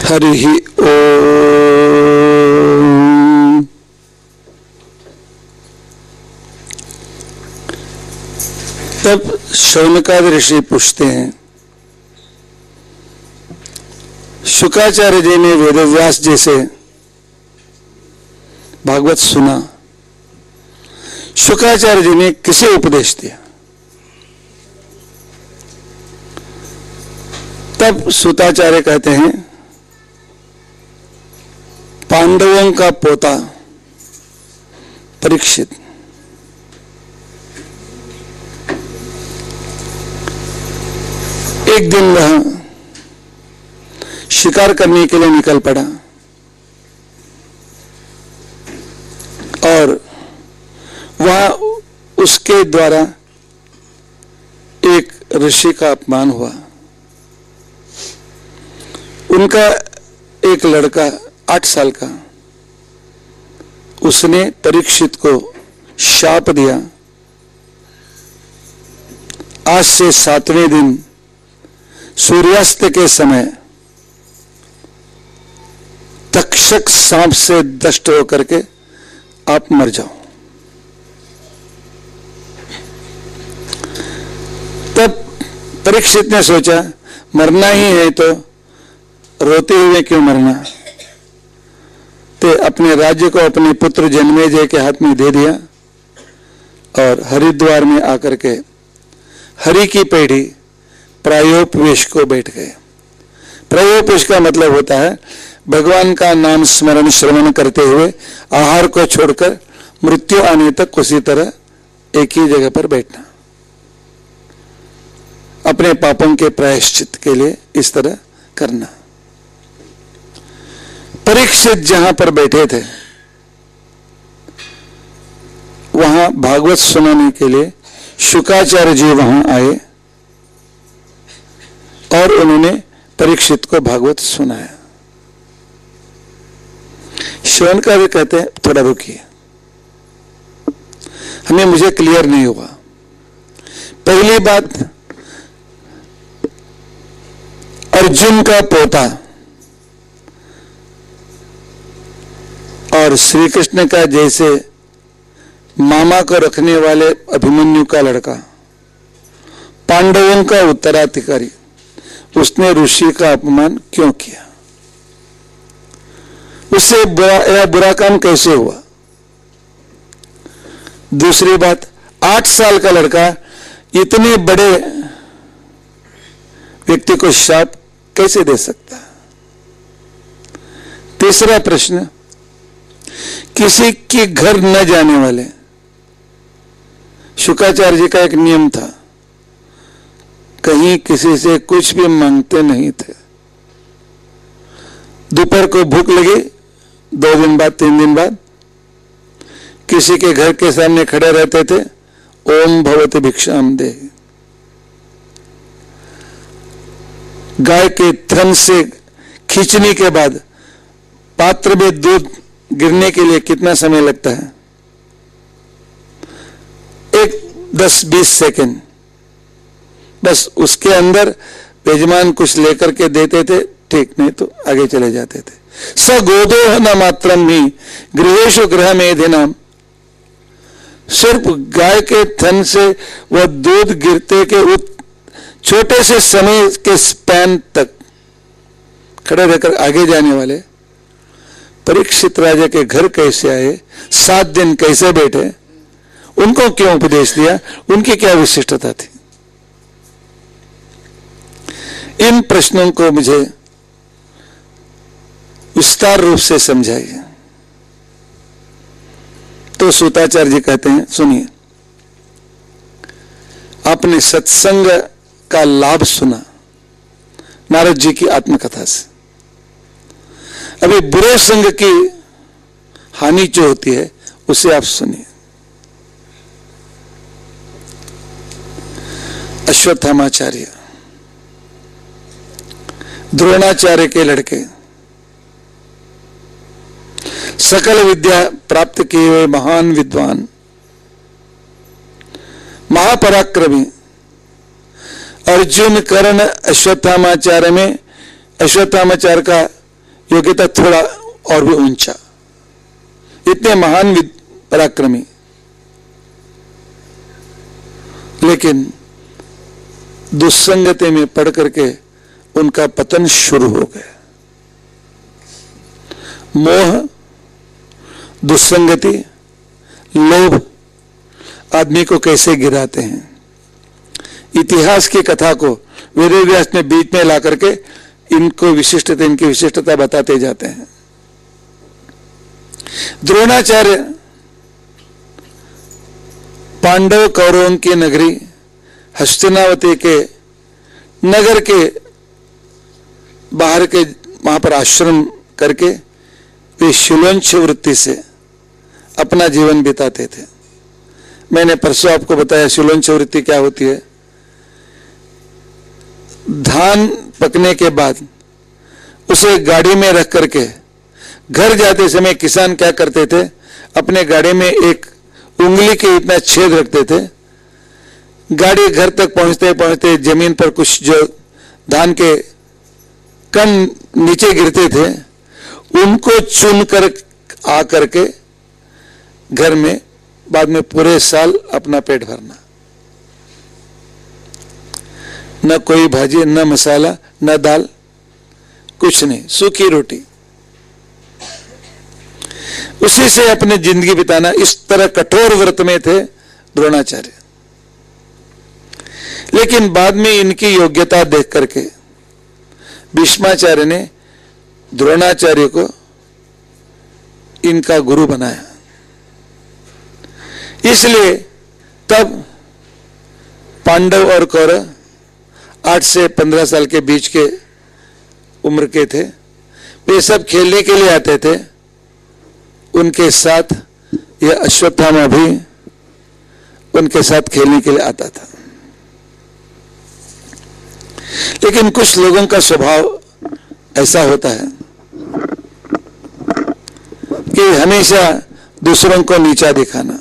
हरि ओम। तब शौनकादि ऋषि पूछते हैं, शुकाचार्य जी ने वेदव्यास जी से भागवत सुना, शुकाचार्य जी ने किसे उपदेश दिया? तब सूताचार्य कहते हैं, पांडवों का पोता परीक्षित। एक दिन वह शिकार करने के लिए निकल पड़ा और वहां उसके द्वारा एक ऋषि का अपमान हुआ। उनका एक लड़का 8 साल का, उसने परीक्षित को शाप दिया, आज से 7वें दिन सूर्यास्त के समय तक्षक सांप से दष्ट होकर के आप मर जाओ। तब परीक्षित ने सोचा, मरना ही है तो रोते हुए क्यों मरना, तो अपने राज्य को अपने पुत्र जन्मेजय के हाथ में दे दिया और हरिद्वार में आकर के हरि की पेढ़ी प्रायोपवेश को बैठ गए। प्रायोपवेश का मतलब होता है भगवान का नाम स्मरण श्रवण करते हुए आहार को छोड़कर मृत्यु आने तक उसी तरह एक ही जगह पर बैठना, अपने पापों के प्रायश्चित के लिए इस तरह करना। परीक्षित जहां पर बैठे थे वहां भागवत सुनाने के लिए शुकाचार्य जी वहां आए और उन्होंने परीक्षित को भागवत सुनाया। शौनकादि कहते हैं, थोड़ा रुकिए, मुझे क्लियर नहीं हुआ। पहली बात, अर्जुन का पोता और श्री कृष्ण का जैसे मामा को रखने वाले अभिमन्यु का लड़का, पांडवों का उत्तराधिकारी, उसने ऋषि का अपमान क्यों किया? उससे बुरा काम कैसे हुआ? दूसरी बात, 8 साल का लड़का इतने बड़े व्यक्ति को शाप कैसे दे सकता? तीसरा प्रश्न, किसी के घर न जाने वाले, शुकाचार्य जी का एक नियम था, कहीं किसी से कुछ भी मांगते नहीं थे। दोपहर को भूख लगी, 2 दिन बाद 3 दिन बाद किसी के घर के सामने खड़े रहते थे, ओम भवति भिक्षाम देहि। गाय के थन से खींचने के बाद पात्र में दूध गिरने के लिए कितना समय लगता है? 10-20 सेकंड, बस उसके अंदर यजमान कुछ लेकर के देते थे, ठीक, नहीं तो आगे चले जाते थे। स गोदोह न मात्रम ही गृहेषु गृह मेधिनाम, सिर्फ गाय के थन से वह दूध गिरते के छोटे से समय के स्पैन तक खड़े रहकर आगे जाने वाले परीक्षित राजा के घर कैसे आए, 7 दिन कैसे बैठे, उनको क्यों उपदेश दिया, उनकी क्या विशिष्टता थी? इन प्रश्नों को मुझे विस्तार रूप से समझाइए। तो सूताचार्य जी कहते हैं, सुनिए, आपने सत्संग का लाभ सुना नारद जी की आत्मकथा से। अभी बुरे संग की हानि जो होती है उसे आप सुनिए। अश्वत्थामाचार्य, द्रोणाचार्य के लड़के, सकल विद्या प्राप्त किए हुए महान विद्वान, महापराक्रमी अर्जुन, कर्ण, अश्वत्थामाचार्य में अश्वत्थामाचार्य का योग्यता थोड़ा और भी ऊंचा, इतने महान पराक्रमी, लेकिन दुस्संगति में पड़ करके उनका पतन शुरू हो गया। मोह, दुस्संगति, लोभ आदमी को कैसे गिराते हैं। इतिहास की कथा को वेदव्यास ने बीच में ला करके इनको विशिष्टता, इनकी विशिष्टता बताते जाते हैं। द्रोणाचार्य पांडव कौरवों की नगरी हस्तिनावती के नगर के बाहर के वहां पर आश्रम करके वे शिलोंच वृत्ति से अपना जीवन बिताते थे। मैंने परसों आपको बताया शिलोंच वृत्ति क्या होती है। धान पकने के बाद उसे गाड़ी में रख करके घर जाते समय किसान क्या करते थे, अपने गाड़ी में एक उंगली के इतना छेद रखते थे। गाड़ी घर तक पहुंचते पहुंचते जमीन पर कुछ जो धान के कण नीचे गिरते थे उनको चुन कर आ करके घर में बाद में पूरे साल अपना पेट भरना। न कोई भाजी, न मसाला, न दाल, कुछ नहीं, सूखी रोटी, उसी से अपनी जिंदगी बिताना। इस तरह कठोर व्रत में थे द्रोणाचार्य। लेकिन बाद में इनकी योग्यता देख करके भीष्माचार्य ने द्रोणाचार्य को इनका गुरु बनाया। इसलिए तब पांडव और कौरव 8 से 15 साल के बीच के उम्र के थे। वे सब खेलने के लिए आते थे। उनके साथ यह अश्वत्थामा भी उनके साथ खेलने के लिए आता था। लेकिन कुछ लोगों का स्वभाव ऐसा होता है कि हमेशा दूसरों को नीचा दिखाना,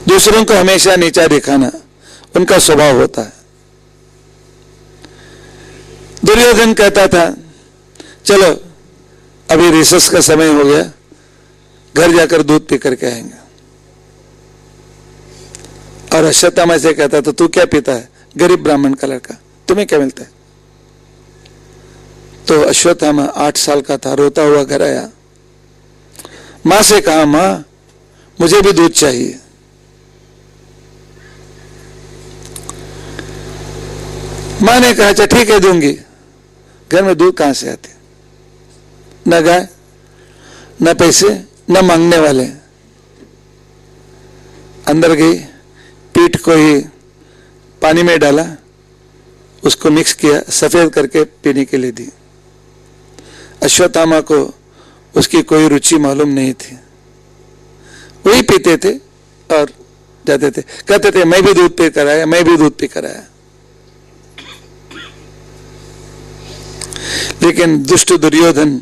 दूसरों को हमेशा नीचा दिखाना उनका स्वभाव होता है। दुर्योधन कहता था चलो अभी रिसेस का समय हो गया, घर जाकर दूध पी करके आएंगे। और अश्वत्थामा से कहता था तू क्या पीता है, गरीब ब्राह्मण का लड़का, तुम्हें क्या मिलता है। तो अश्वत्थामा 8 साल का था, रोता हुआ घर आया, मां से कहा मां मुझे भी दूध चाहिए। मां ने कहा अच्छा ठीक है दूंगी। घर में दूध कहां से आते, न गाय, न पैसे, न मांगने वाले। अंदर गई, पीठ को ही पानी में डाला, उसको मिक्स किया, सफेद करके पीने के लिए दी। अश्वत्थामा को उसकी कोई रुचि मालूम नहीं थी, वही पीते थे और जाते थे। कहते थे मैं भी दूध पी कर आया, मैं भी दूध पी कर आया। लेकिन दुष्ट दुर्योधन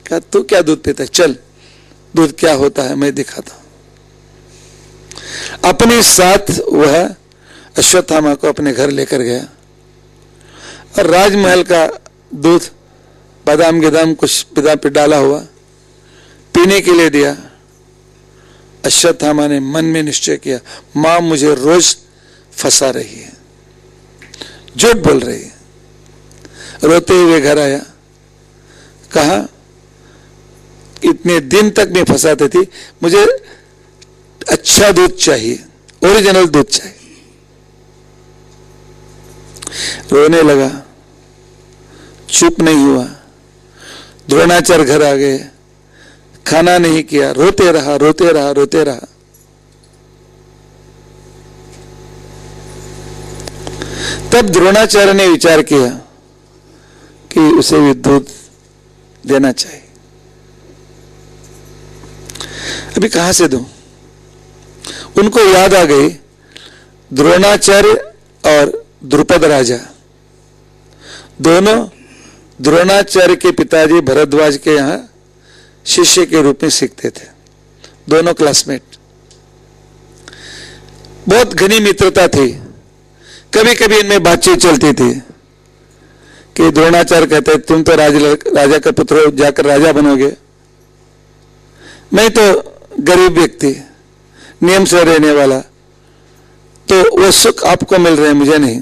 कहा तू क्या दूध पीता है, चल दूध क्या होता है मैं दिखाता हूं। अपने साथ वह अश्वत्थामा को अपने घर लेकर गया और राजमहल का दूध बादाम गिदाम कुछ पिता पे डाला हुआ पीने के लिए दिया। अश्वत्थामा ने मन में निश्चय किया मां मुझे रोज फंसा रही है, झूठ बोल रही है। रोते हुए घर आया, कहा इतने दिन तक मैं फंसाती थी, मुझे अच्छा दूध चाहिए, ओरिजिनल दूध चाहिए। रोने लगा, चुप नहीं हुआ। द्रोणाचार्य घर आ गए, खाना नहीं किया, रोते रहा रोते रहा रोते रहा। तब द्रोणाचार्य ने विचार किया कि उसे भी दूध देना चाहिए। अभी कहां से दूं? उनको याद आ गई द्रोणाचार्य और द्रुपद राजा दोनों द्रोणाचार्य के पिताजी भरद्वाज के यहां शिष्य के रूप में सीखते थे, दोनों क्लासमेट। बहुत घनी मित्रता थी। कभी कभी इनमें बातचीत चलती थी कि द्रोणाचार्य कहते तुम तो राजा का पुत्र हो, जाकर राजा बनोगे, मैं तो गरीब व्यक्ति, नियम से रहने वाला, तो वो सुख आपको मिल रहे हैं, मुझे नहीं।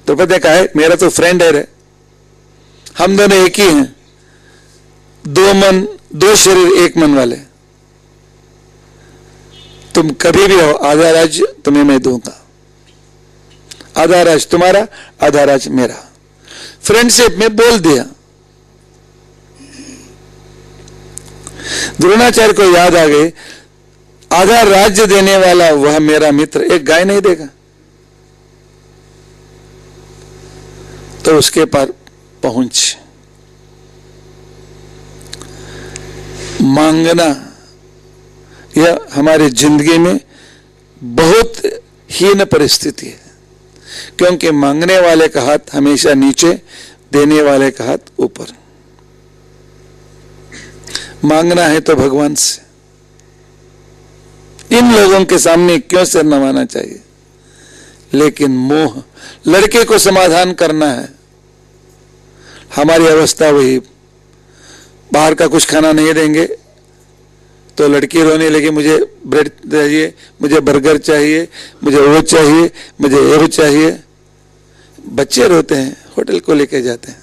द्रौपदी ने कहा है मेरा तो फ्रेंड है रे, हम दोनों एक ही हैं, दो मन दो शरीर एक मन वाले, तुम कभी भी हो, आधा राज्य तुम्हें मैं दूंगा, आधा राज्य तुम्हारा, आधा राज्य मेरा। फ्रेंडशिप में बोल दिया। द्रोणाचार्य को याद आ गई, आधा राज्य देने वाला वह मेरा मित्र एक गाय नहीं देगा, तो उसके पार पहुंच। मांगना यह हमारी जिंदगी में बहुत हीन परिस्थिति है, क्योंकि मांगने वाले का हाथ हमेशा नीचे, देने वाले का हाथ ऊपर। मांगना है तो भगवान से। इन लोगों के सामने क्यों सिर नवाना चाहिए? लेकिन मोह, लड़के को समाधान करना है। हमारी अवस्था वही, बाहर का कुछ खाना नहीं देंगे तो लड़की रोने लगी, मुझे ब्रेड चाहिए, मुझे बर्गर चाहिए, मुझे वो चाहिए, मुझे वो चाहिए। बच्चे रोते हैं, होटल को लेके जाते हैं।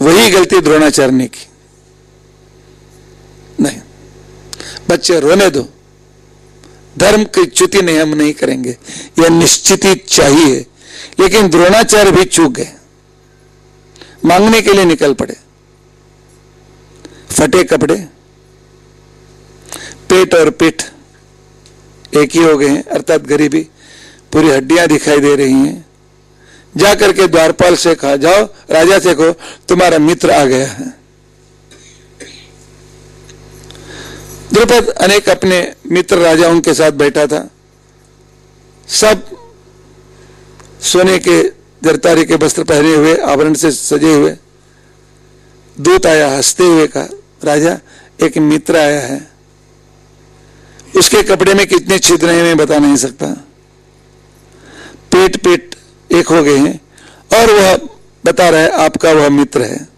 वही गलती द्रोणाचार्य ने की। नहीं, बच्चे रोने दो, धर्म की च्युति नहीं, हम नहीं करेंगे, यह निश्चित ही चाहिए। लेकिन द्रोणाचार्य भी चूक गए, मांगने के लिए निकल पड़े। फटे कपड़े, पेट और पीठ एक ही हो गए हैं, अर्थात गरीबी, पूरी हड्डियां दिखाई दे रही हैं। जाकर के द्वारपाल से कहा, जाओ राजा से कहो तुम्हारा मित्र आ गया है। द्रुपद अनेक अपने मित्र राजाओं के साथ बैठा था, सब सोने के जरतारी के वस्त्र पहने हुए, आभरण से सजे हुए। दूत आया, हंसते हुए कहा, राजा एक मित्र आया है, उसके कपड़े में कितने छिद्र हैं मैं बता नहीं सकता, पेट पेट एक हो गए हैं, और वह बता रहा है आपका वह मित्र है,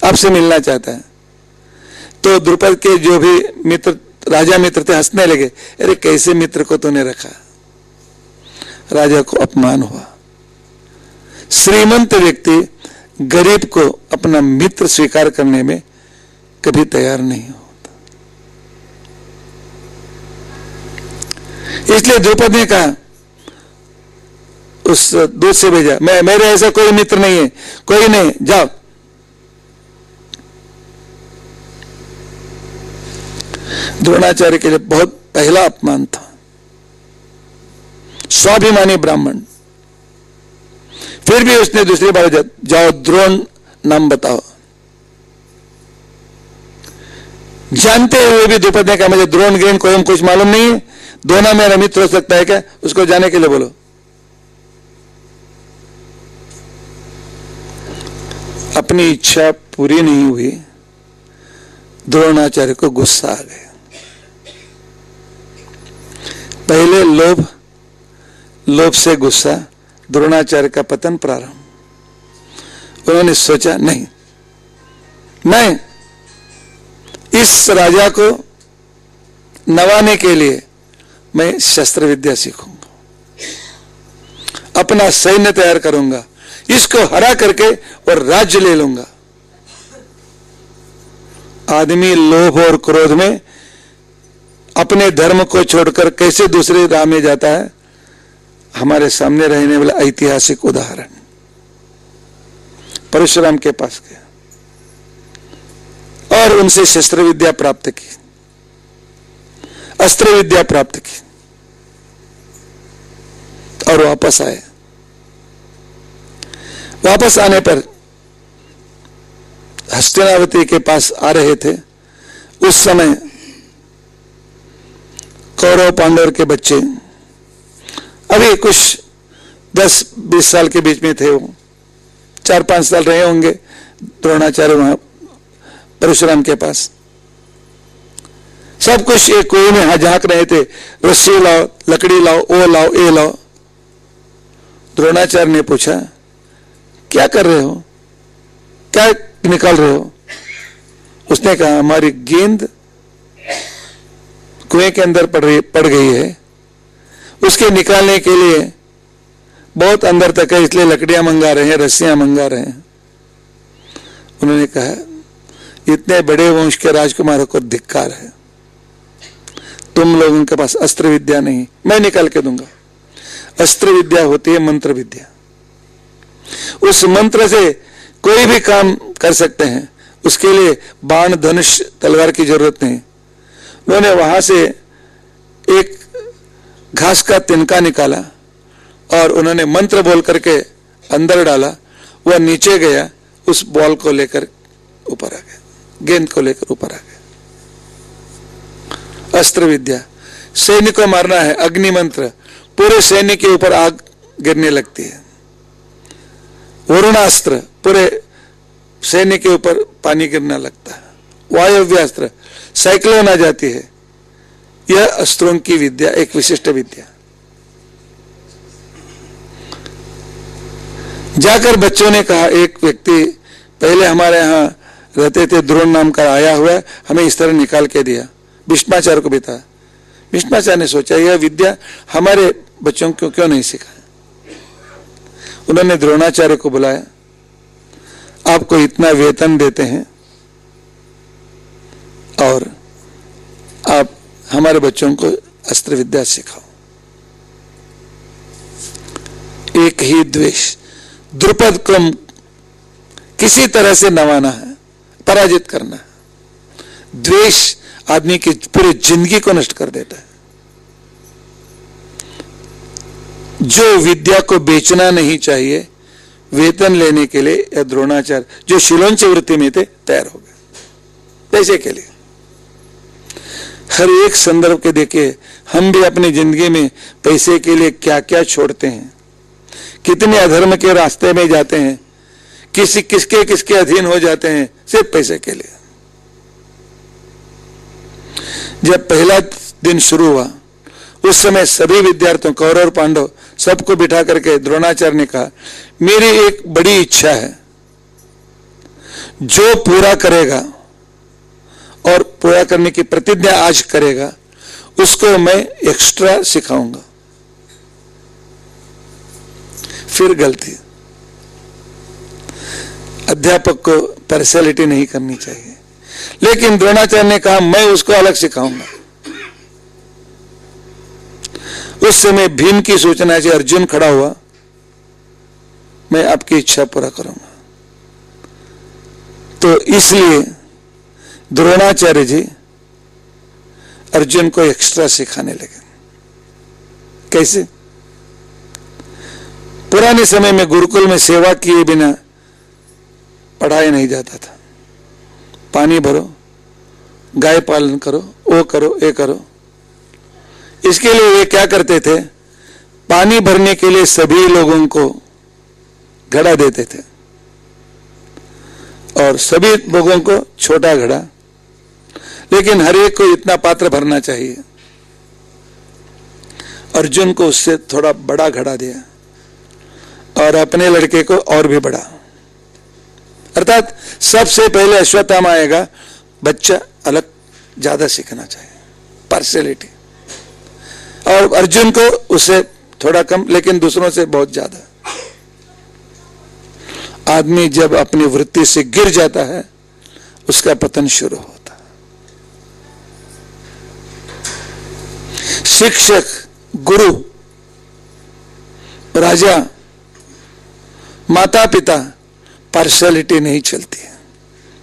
आपसे मिलना चाहता है। तो द्रुपद के जो भी मित्र, राजा मित्र थे, हंसने लगे, अरे कैसे मित्र को तूने रखा। राजा को अपमान हुआ। श्रीमंत व्यक्ति गरीब को अपना मित्र स्वीकार करने में कभी तैयार नहीं होता। इसलिए द्रुपद ने कहा, उस दूत से भेजा, मेरे ऐसा कोई मित्र नहीं है, कोई नहीं, जाओ। द्रोणाचार्य के लिए बहुत पहला अपमान था। स्वाभिमानी ब्राह्मण, फिर भी उसने दूसरी बार जाओ द्रोण नाम बताओ। जानते हुए भी द्रुपद ने कहा, मुझे द्रोण ग्रीन कोई कुछ मालूम नहीं है, दोनों मेरा मित्र हो सकता है क्या, उसको जाने के लिए बोलो। अपनी इच्छा पूरी नहीं हुई, द्रोणाचार्य को गुस्सा आ गया। पहले लोभ, लोभ से गुस्सा, द्रोणाचार्य का पतन प्रारंभ। उन्होंने सोचा नहीं, मैं इस राजा को नवाने के लिए मैं शस्त्र विद्या सीखूंगा, अपना सैन्य तैयार करूंगा, इसको हरा करके और राज्य ले लूंगा। आदमी लोभ और क्रोध में अपने धर्म को छोड़कर कैसे दूसरे राह में जाता है, हमारे सामने रहने वाला ऐतिहासिक उदाहरण। परशुराम के पास गया और उनसे शस्त्र विद्या प्राप्त की, अस्त्र विद्या प्राप्त की, और वापस आए। वापस आने पर हस्तिनावती के पास आ रहे थे। उस समय कौरव पांडव के बच्चे अभी कुछ 10-20 साल के बीच में थे, वो 4-5 साल रहे होंगे द्रोणाचार्य वहां परशुराम के पास। सब कुछ एक कुएं में झांक रहे थे, रस्सी लाओ, लकड़ी लाओ, ओ लाओ, ए लाओ। द्रोणाचार्य ने पूछा, क्या कर रहे हो, क्या निकाल रहे हो? उसने कहा, हमारी गेंद कुएं के अंदर पड़ गई है, उसके निकालने के लिए बहुत अंदर तक है, इसलिए लकड़ियां मंगा रहे हैं, रस्सियां मंगा रहे हैं। उन्होंने कहा, इतने बड़े वंश के राजकुमारों को धिक्कार है, तुम लोगों के पास अस्त्र विद्या नहीं, मैं निकाल के दूंगा। अस्त्र विद्या होती है मंत्र विद्या, उस मंत्र से कोई भी काम कर सकते हैं, उसके लिए बाण धनुष तलवार की जरूरत नहीं। उन्होंने वहां से एक घास का तिनका निकाला और उन्होंने मंत्र बोल करके अंदर डाला, वह नीचे गया, उस बॉल को लेकर ऊपर आ गया, गेंद को लेकर ऊपर आ गया। अस्त्र विद्या, सैनिक को मारना है, अग्नि मंत्र, पूरे सैनिक के ऊपर आग गिरने लगती है। वरुणास्त्र, पूरे सैनिक के ऊपर पानी गिरना लगता है। वायव्यास्त्र, साइक्लोन आ जाती है। यह अस्त्रों की विद्या एक विशिष्ट विद्या। जाकर बच्चों ने कहा, एक व्यक्ति पहले हमारे यहां रहते थे, द्रोण नाम का आया हुआ है, हमें इस तरह निकाल के दिया। भीष्माचार्य को भी था। भीष्माचार्य ने सोचा, यह विद्या हमारे बच्चों को क्यों नहीं सिखाया। उन्होंने द्रोणाचार्य को बुलाया, आपको इतना वेतन देते हैं और आप हमारे बच्चों को अस्त्र विद्या सिखाओ। एक ही द्वेष, द्रुपद को किसी तरह से नवाना है, पराजित करना है। द्वेष आदमी की पूरी जिंदगी को नष्ट कर देता है। जो विद्या को बेचना नहीं चाहिए, वेतन लेने के लिए या द्रोणाचार्य जो शिलोंच वृत्ति में थे, तैयार हो गए पैसे के लिए। हर एक संदर्भ के देखिए, हम भी अपनी जिंदगी में पैसे के लिए क्या क्या छोड़ते हैं, कितने अधर्म के रास्ते में जाते हैं, किसके अधीन हो जाते हैं सिर्फ पैसे के लिए। जब पहला दिन शुरू हुआ, उस समय सभी विद्यार्थियों, कौरव और पांडव, सबको बिठा करके द्रोणाचार्य ने कहा, मेरी एक बड़ी इच्छा है, जो पूरा करेगा और पूरा करने की प्रतिज्ञा आज करेगा, उसको मैं एक्स्ट्रा सिखाऊंगा। फिर गलती, अध्यापक को पार्शियलिटी नहीं करनी चाहिए, लेकिन द्रोणाचार्य ने कहा, मैं उसको अलग सिखाऊंगा। उस समय भीम की सूचना से अर्जुन खड़ा हुआ, मैं आपकी इच्छा पूरा करूंगा। तो इसलिए द्रोणाचार्य जी अर्जुन को एक्स्ट्रा सिखाने लगे। कैसे? पुराने समय में गुरुकुल में सेवा किए बिना पढ़ाया नहीं जाता था। पानी भरो, गाय पालन करो, वो करो, ये करो। इसके लिए वे क्या करते थे, पानी भरने के लिए सभी लोगों को घड़ा देते थे और सभी लोगों को छोटा घड़ा, लेकिन हर एक को इतना पात्र भरना चाहिए। अर्जुन को उससे थोड़ा बड़ा घड़ा दिया और अपने लड़के को और भी बड़ा। अर्थात सबसे पहले अश्वत्थामा आएगा, बच्चा अलग ज्यादा सीखना चाहिए, पार्शियलिटी। और अर्जुन को उससे थोड़ा कम, लेकिन दूसरों से बहुत ज्यादा। आदमी जब अपनी वृत्ति से गिर जाता है, उसका पतन शुरू होता है। शिक्षक, गुरु, राजा, माता पिता, पार्शियलिटी नहीं चलती है,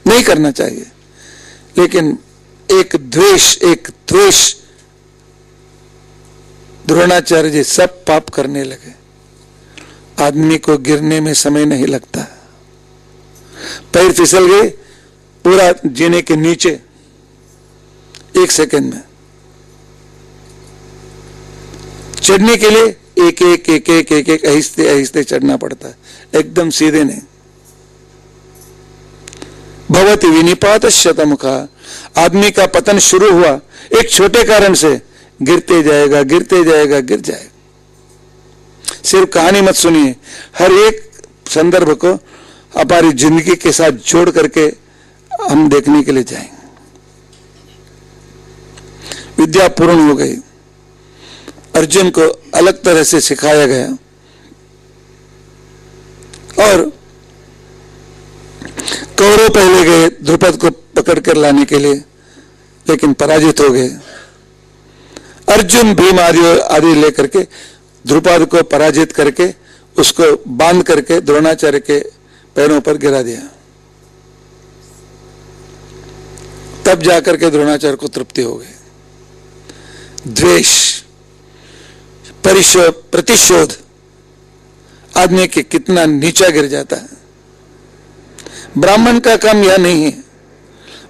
नहीं करना चाहिए। लेकिन एक द्वेष, द्रोणाचार्य जी सब पाप करने लगे। आदमी को गिरने में समय नहीं लगता, पैर फिसल गए, पूरा जीने के नीचे 1 सेकंड में। चढ़ने के लिए एक आहिस्ते चढ़ना पड़ता है, एकदम सीधे नहीं। भवति विनिपात शतमुखा, आदमी का पतन शुरू हुआ एक छोटे कारण से, गिरते जाएगा, गिर जाएगा। सिर्फ कहानी मत सुनिए, हर एक संदर्भ को हमारी जिंदगी के साथ जोड़ करके हम देखने के लिए जाएंगे। विद्या पूर्ण हो गई, अर्जुन को अलग तरह से सिखाया गया और कौरव पहले गए द्रुपद को पकड़ कर लाने के लिए, लेकिन पराजित हो गए। अर्जुन भीम आदि लेकर के द्रुपद को पराजित करके उसको बांध करके द्रोणाचार्य के पैरों पर गिरा दिया। तब जाकर के द्रोणाचार्य को तृप्ति हो गई। द्वेष, प्रतिशोध आदमी के कितना नीचा गिर जाता है। ब्राह्मण का काम यह नहीं है।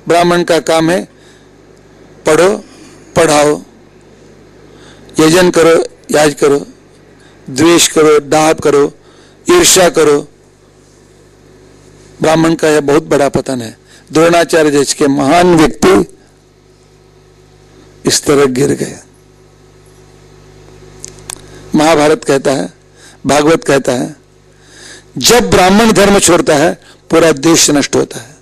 ब्राह्मण का काम है पढ़ो, पढ़ाओ, यजन करो, याज करो, द्वेष करो, डाह करो, ईर्ष्या करो। ब्राह्मण का यह बहुत बड़ा पतन है। द्रोणाचार्य जैसे के महान व्यक्ति इस तरह गिर गए। महाभारत कहता है, भागवत कहता है, जब ब्राह्मण धर्म छोड़ता है पूरा देश नष्ट होता है।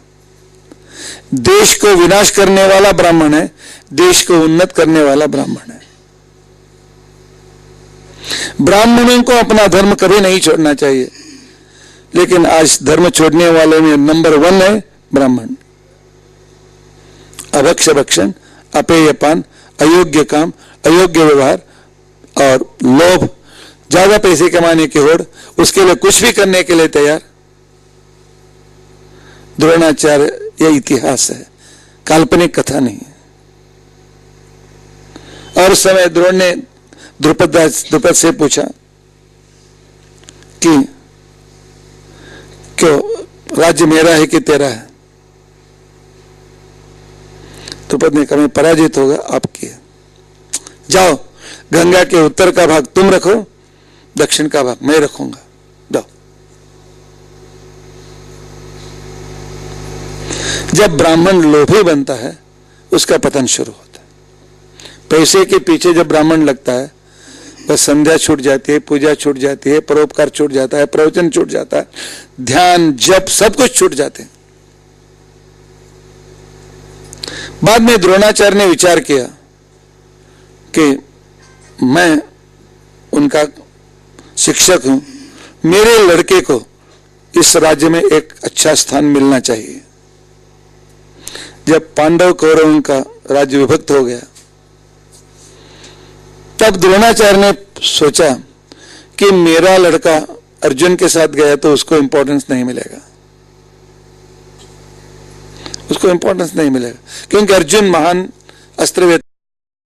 देश को विनाश करने वाला ब्राह्मण है, देश को उन्नत करने वाला ब्राह्मण है। ब्राह्मणों को अपना धर्म कभी नहीं छोड़ना चाहिए, लेकिन आज धर्म छोड़ने वालों में नंबर 1 है ब्राह्मण। अभक्ष भक्षण, अपेयपान, अयोग्य काम, अयोग्य व्यवहार और लोभ, ज्यादा पैसे कमाने की होड़, उसके लिए कुछ भी करने के लिए तैयार। द्रोणाचार्य यह इतिहास है, काल्पनिक कथा नहीं है। और उस समय द्रोण ने द्रुपद से पूछा कि क्यों राज्य मेरा है कि तेरा है? द्रुपद ने कहा मैं पराजित होगा आपकी है। जाओ, गंगा के उत्तर का भाग तुम रखो, दक्षिण का भाग मैं रखूंगा, जाओ। जब ब्राह्मण लोभी बनता है उसका पतन शुरू होता है। पैसे के पीछे जब ब्राह्मण लगता है बस संध्या छूट जाती है, पूजा छूट जाती है, परोपकार छूट जाता है, प्रवचन छूट जाता है, ध्यान जप सब कुछ छूट जाते हैं। बाद में द्रोणाचार्य ने विचार किया कि मैं उनका शिक्षक हूं, मेरे लड़के को इस राज्य में एक अच्छा स्थान मिलना चाहिए। जब पांडव कौरवों का राज्य विभक्त हो गया तब द्रोणाचार्य ने सोचा कि मेरा लड़का अर्जुन के साथ गया तो उसको इंपॉर्टेंस नहीं मिलेगा, उसको इंपॉर्टेंस नहीं मिलेगा, क्योंकि अर्जुन महान अस्त्रवेत्ता